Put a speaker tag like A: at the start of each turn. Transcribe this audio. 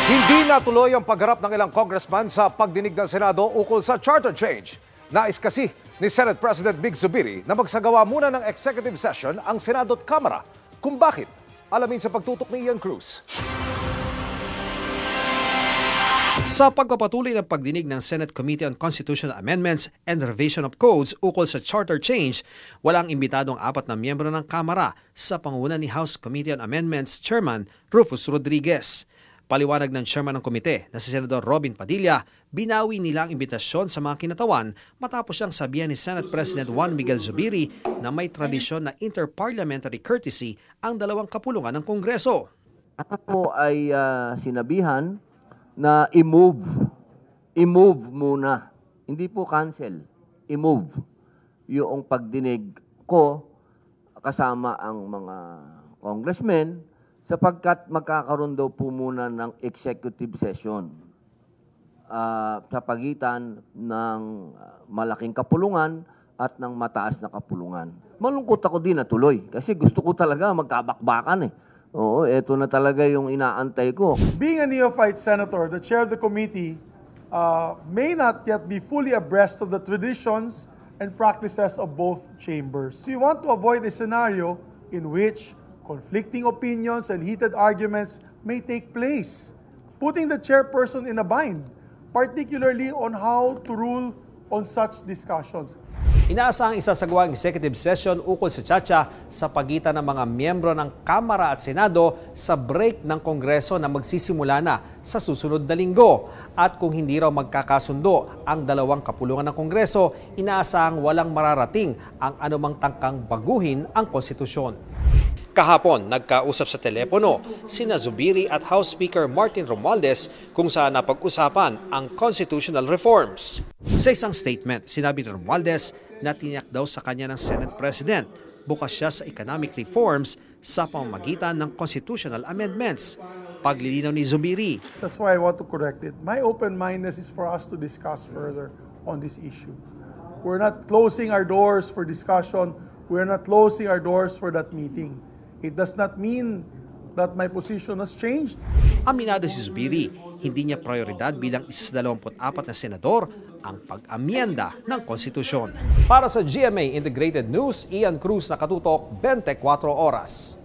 A: Hindi natuloy ang pagharap ng ilang congressman sa pagdinig ng Senado ukol sa charter change. Nais kasi ni Senate President Mig Zubiri na magsagawa muna ng executive session ang Senado at Kamara. Kung bakit? Alamin sa pagtutok ni Ian Cruz.
B: Sa pagpapatuloy ng pagdinig ng Senate Committee on Constitutional Amendments and Revision of Codes ukol sa charter change, walang imbitadong 4 na miyembro ng Kamara sa pangunguna ni House Committee on Amendments Chairman Rufus Rodriguez. Paliwanag ng chairman ng komite na si Senador Robin Padilla, binawi nila ang imbitasyon sa mga kinatawan matapos siyang sabihan ni Senate President Juan Miguel Zubiri na may tradisyon na interparliamentary courtesy ang dalawang kapulungan ng Kongreso.
C: Ako po ay sinabihan na i-move muna. Hindi po cancel, i-move yung pagdinig ko kasama ang mga congressmen sapagkat magkakaroon daw po muna ng executive session sa pagitan ng malaking kapulungan at ng mataas na kapulungan. Malungkot ako din na tuloy kasi gusto ko talaga magkabakbakan eh. Oo, eto na talaga yung inaantay ko.
D: Being a neophyte senator, the chair of the committee may not yet be fully abreast of the traditions and practices of both chambers. We want to avoid a scenario in which conflicting opinions and heated arguments may take place, putting the chairperson in a bind, particularly on how to rule on such discussions.
B: Inaasahang isasagawa ang executive session ukol sa Chacha sa pagitan ng mga miyembro ng Kamara at Senado sa break ng Kongreso na magsisimula na sa susunod na linggo. At kung hindi raw magkakasundo ang dalawang kapulungan ng Kongreso, inaasahang walang mararating ang anumang tangkang baguhin ang konstitusyon. Kahapon, nagkausap sa telepono sina Zubiri at House Speaker Martin Romualdez kung saan napag-usapan ang constitutional reforms. Sa isang statement, sinabi ni Romualdez na tiniyak daw sa kanya ng Senate President. Bukas siya sa economic reforms sa pamamagitan ng constitutional amendments. Paglilinaw ni Zubiri.
D: That's why I want to correct it. My open-mindedness is for us to discuss further on this issue. We're not closing our doors for discussion. We're not closing our doors for that meeting. It does not mean that my position has changed.
B: Aminado si Zubiri, hindi niya prioridad bilang isa sa 24 na senador ang pag-amyenda ng konstitusyon. Para sa GMA Integrated News, Ian Cruz, nakatutok 24 oras.